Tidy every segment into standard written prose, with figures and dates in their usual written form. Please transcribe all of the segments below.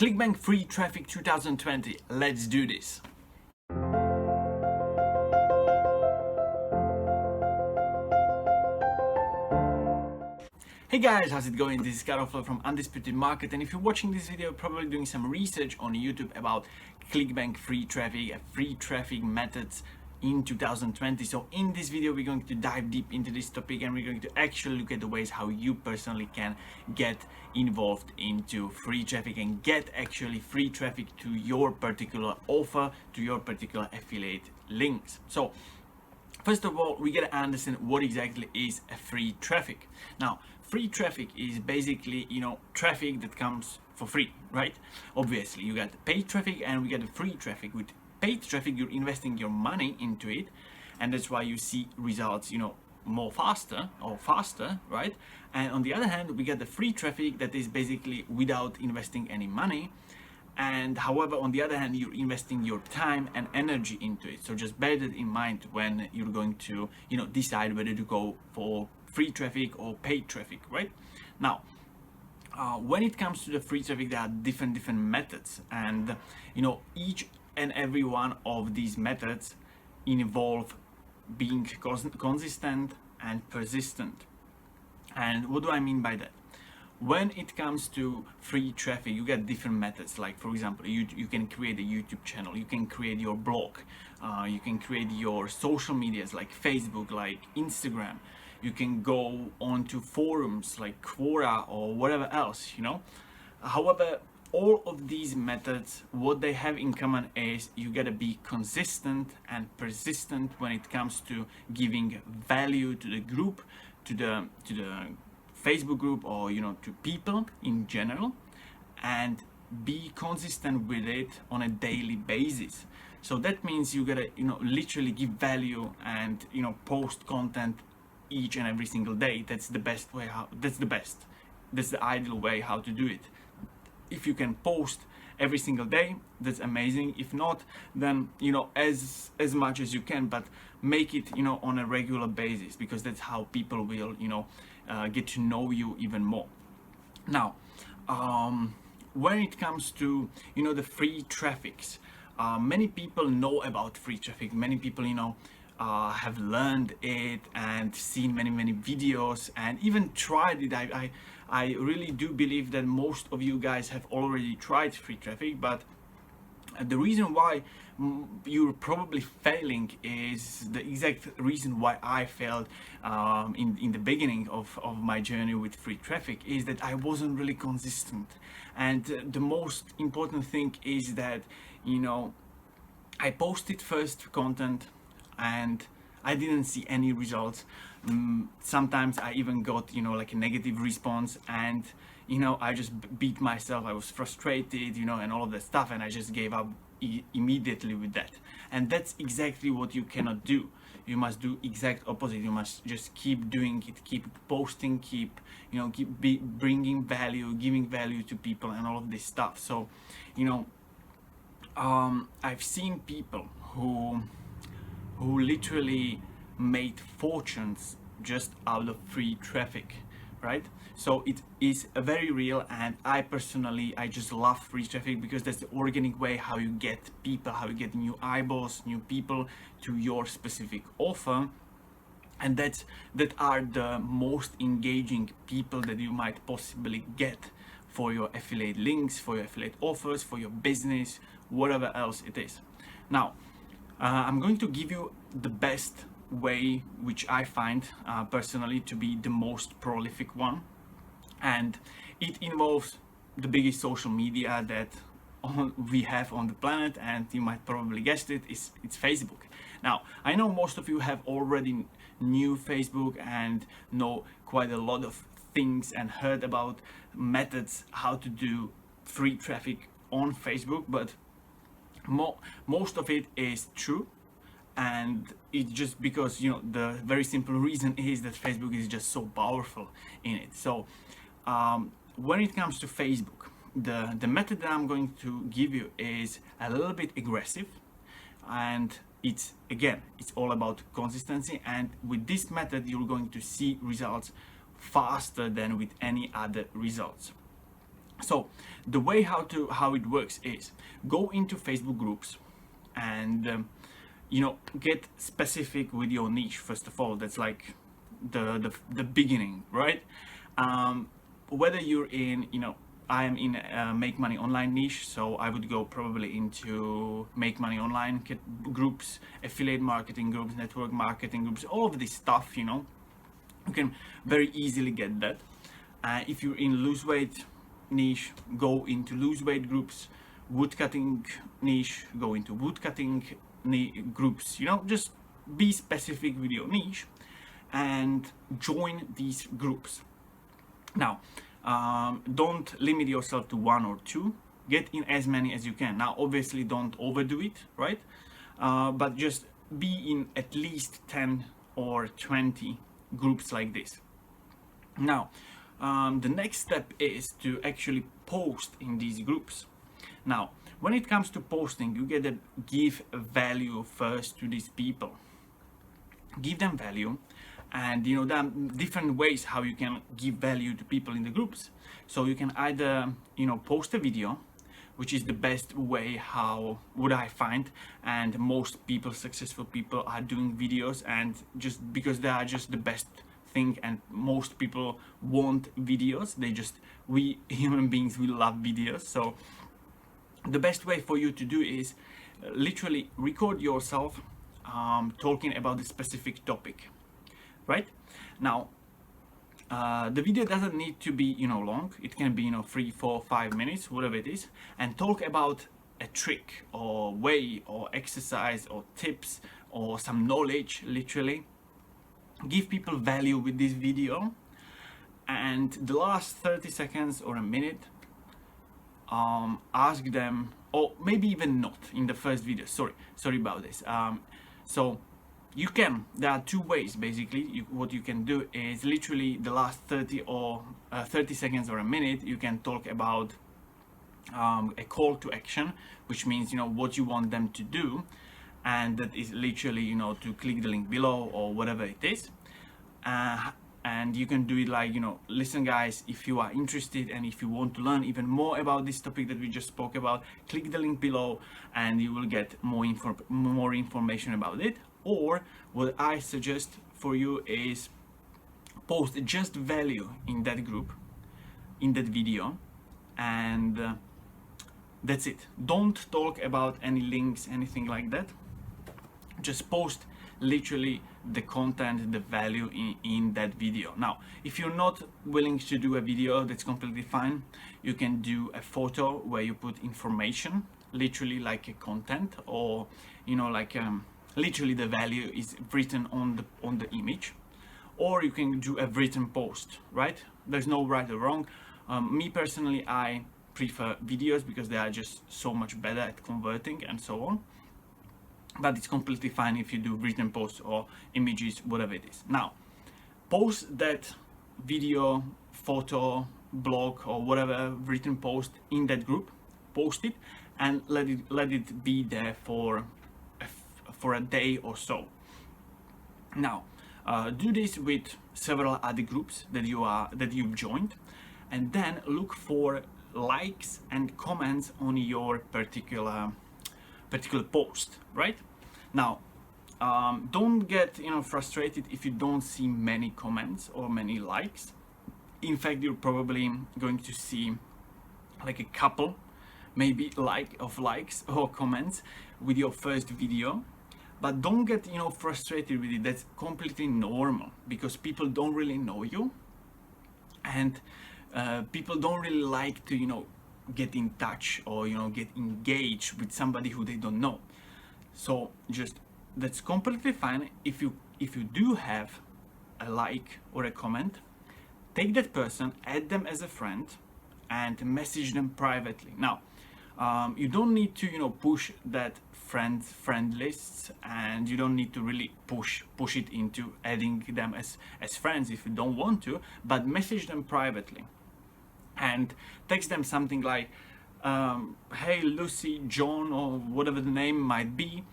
Clickbank free traffic 2020. Let's do this. Hey guys, how's it going? This is Karol from Undisputed Market, and if you're watching this video, you're probably doing some research on YouTube about Clickbank free traffic methods in 2020. So in this video, we're going to dive deep into this topic, and we're going to actually look at the ways how you personally can get involved into free traffic and get actually free traffic to your particular offer, to your particular affiliate links. So first of all, we gotta understand what exactly is a free traffic. Now, free traffic is basically, traffic that comes for free, right? Obviously, you got paid traffic and we got the free traffic. With paid traffic, you're investing your money into it, and that's why you see results, more faster, right? And on the other hand, we get the free traffic that is basically without investing any money. And however, on the other hand, you're investing your time and energy into it. So just bear that in mind when you're going to, decide whether to go for free traffic or paid traffic, right? Now, when it comes to the free traffic, there are different methods, and each and every one of these methods involve being consistent and persistent. And what do I mean by that? When it comes to free traffic, you get different methods. Like, for example, you can create a YouTube channel, you can create your blog, you can create your social medias like Facebook, like Instagram. You can go onto forums like Quora or whatever else, However, all of these methods, what they have in common is you gotta be consistent and persistent when it comes to giving value to the group, to the Facebook group, or to people in general, and be consistent with it on a daily basis. So that means you gotta literally give value and post content each and every single day. That's the best way. That's the ideal way how to do it. If you can post every single day, that's amazing. If not, then as much as you can, but make it on a regular basis, because that's how people will get to know you even more. Now, when it comes to the free traffics, many people know about free traffic. Many people have learned it and seen many videos and even tried it. I really do believe that most of you guys have already tried free traffic, but the reason why you're probably failing is the exact reason why I failed in the beginning of my journey with free traffic, is that I wasn't really consistent. And the most important thing is that I posted first content and I didn't see any results. Sometimes I even got like a negative response, and I just beat myself. I was frustrated, and all of that stuff, and I just gave up immediately with that. And that's exactly what you cannot do. You must do exact opposite. You must just keep doing it, keep posting, keep bringing value, giving value to people, and all of this stuff. So I've seen people who literally made fortunes just out of free traffic, right? So it is very real, and I just love free traffic because that's the organic way how you get people, how you get new eyeballs, new people to your specific offer. And that are the most engaging people that you might possibly get for your affiliate links, for your affiliate offers, for your business, whatever else it is. Now, I'm going to give you the best way, which I find personally to be the most prolific one, and it involves the biggest social media that we have on the planet, and you might probably guessed it's Facebook. Now, I know most of you have already knew Facebook and know quite a lot of things and heard about methods how to do free traffic on Facebook, but most of it is true, and it's just because the very simple reason is that Facebook is just so powerful in it. So when it comes to Facebook, the method that I'm going to give you is a little bit aggressive, and it's all about consistency. And with this method, you're going to see results faster than with any other results. So the way how it works is go into Facebook groups and get specific with your niche. First of all, that's like the beginning, right? Whether you're in, I am in a make money online niche, so I would go probably into make money online groups, affiliate marketing groups, network marketing groups, all of this stuff. You can very easily get that. If you're in lose weight niche, go into lose weight groups. Woodcutting niche, go into woodcutting groups. Just be specific with your niche and join these groups. Now, don't limit yourself to one or two. Get in as many as you can. Now, obviously, don't overdo it, right? But just be in at least 10 or 20 groups like this. Now, the next step is to actually post in these groups. Now, when it comes to posting, you gotta give value first to these people. Give them value, and there are different ways how you can give value to people in the groups. So you can either post a video, which is the best way how would I find, and most people, successful people, are doing videos, and just because they are just the best thing, and most people want videos. We human beings, we love videos. So the best way for you to do is literally record yourself talking about a specific topic, right? Now, the video doesn't need to be long. It can be 3, 4, 5 minutes, whatever it is, and talk about a trick or way or exercise or tips or some knowledge. Literally give people value with this video, and the last 30 seconds or a minute, ask them, or maybe even not in the first video, sorry about this. So there are two ways basically. What you can do is literally the last 30 seconds or a minute, you can talk about a call to action, which means what you want them to do, and that is literally to click the link below or whatever it is. And you can do it like, listen guys, if you are interested and if you want to learn even more about this topic that we just spoke about, click the link below and you will get more information about it. Or what I suggest for you is post just value in that group, in that video, and that's it. Don't talk about any links, anything like that. Just post literally the content, the value in that video. Now, if you're not willing to do a video, that's completely fine. You can do a photo where you put information, literally like a content, or literally the value is written on the image. Or you can do a written post, right? There's no right or wrong. Me personally, I prefer videos because they are just so much better at converting and so on. But it's completely fine if you do written posts or images, whatever it is. Now, post that video, photo, blog, or whatever written post in that group. Post it and let it be there for a day or so. Now, do this with several other groups that you've joined, and then look for likes and comments on your particular post, right? Now, don't get frustrated if you don't see many comments or many likes. In fact, you're probably going to see like a couple, maybe likes or comments with your first video. But don't get frustrated with it. That's completely normal because people don't really know you, and people don't really like to get in touch or get engaged with somebody who they don't know. So that's completely fine. If you do have a like or a comment, take that person, add them as a friend, and message them privately. Now, you don't need to push that friend lists, and you don't need to really push it into adding them as friends if you don't want to, but message them privately and text them something like, hey Lucy, John, or whatever the name might be,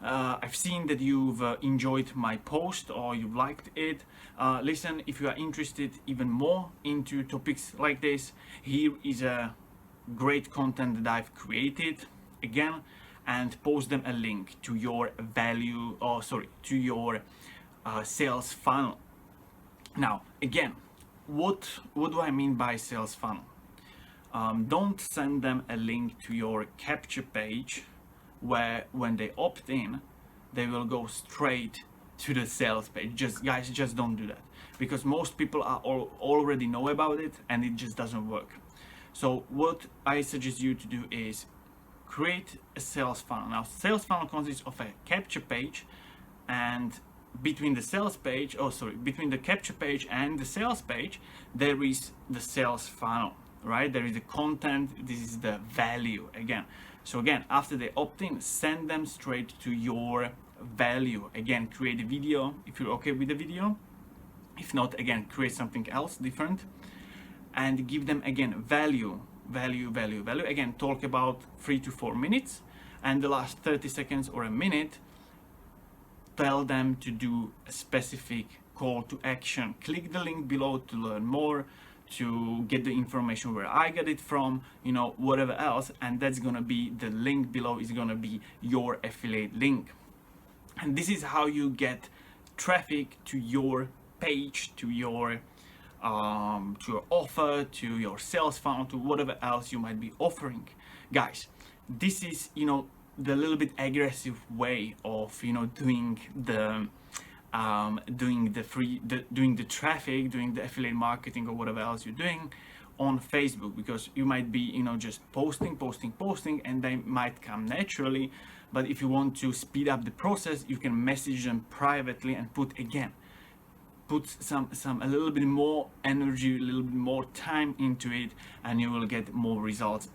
I've seen that you've enjoyed my post or you liked it. Listen, if you are interested even more into topics like this, here is a great content that I've created again, and post them a link to your value, or sorry, to your sales funnel. Now again, what do I mean by sales funnel? Don't send them a link to your capture page where when they opt in they will go straight to the sales page. Guys, just don't do that, because most people are already know about it and it just doesn't work. So what I suggest you to do is create a sales funnel. Now sales funnel consists of a capture page, and between the capture page and the sales page there is the sales funnel, right? There is the content, this is the value again. So again, after they opt in, send them straight to your value. Again, create a video if you're okay with the video. If not, again, create something else different and give them again value. Again, talk about 3 to 4 minutes, and the last 30 seconds or a minute tell them to do a specific call to action. Click the link below to learn more, to get the information where I got it from, you know, whatever else, and that's gonna be the link below is gonna be your affiliate link. And this is how you get traffic to your page, to your offer, to your sales funnel, to whatever else you might be offering. Guys, this is, you know, the little bit aggressive way of, you know, doing the traffic, doing the affiliate marketing or whatever else you're doing on Facebook, because you might be, you know, just posting and they might come naturally. But if you want to speed up the process, you can message them privately and put some a little bit more energy, a little bit more time into it, and you will get more results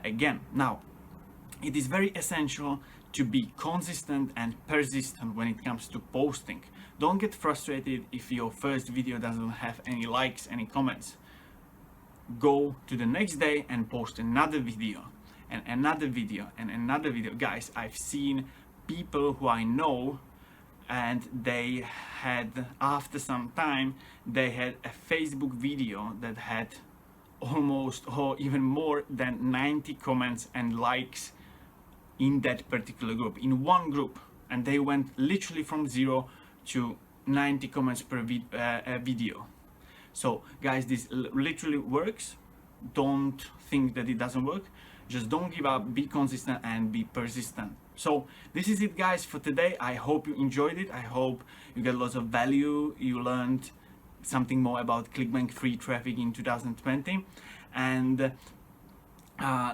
again. Now it is very essential to be consistent and persistent when it comes to posting. Don't get frustrated if your first video doesn't have any likes, any comments. Go to the next day and post another video and another video and another video. Guys, I've seen people who I know, and they had, after some time, they had a Facebook video that had almost or even more than 90 comments and likes in that particular group, in one group, and they went literally from 0 to 90 comments per video. So guys, this literally works. Don't think that it doesn't work. Just don't give up, be consistent and be persistent. So this is it, guys, for today. I hope you enjoyed it. I hope you get lots of value. You learned something more about Clickbank free traffic in 2020. And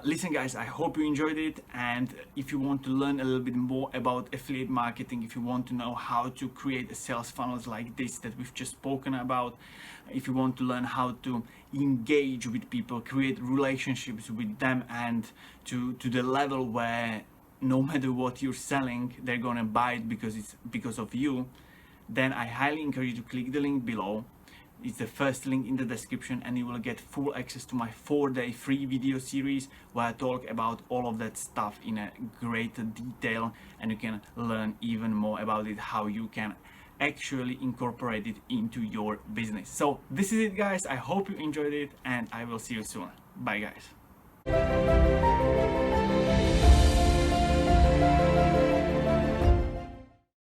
listen, guys, I hope you enjoyed it. And if you want to learn a little bit more about affiliate marketing, if you want to know how to create a sales funnels like this that we've just spoken about, if you want to learn how to engage with people, create relationships with them, and to the level where no matter what you're selling, they're gonna buy it because of you, then I highly encourage you to click the link below. It's the first link in the description, and you will get full access to my 4-day free video series where I talk about all of that stuff in a greater detail, and you can learn even more about it, how you can actually incorporate it into your business. So this is it, guys. I hope you enjoyed it, and I will see you soon. Bye, guys.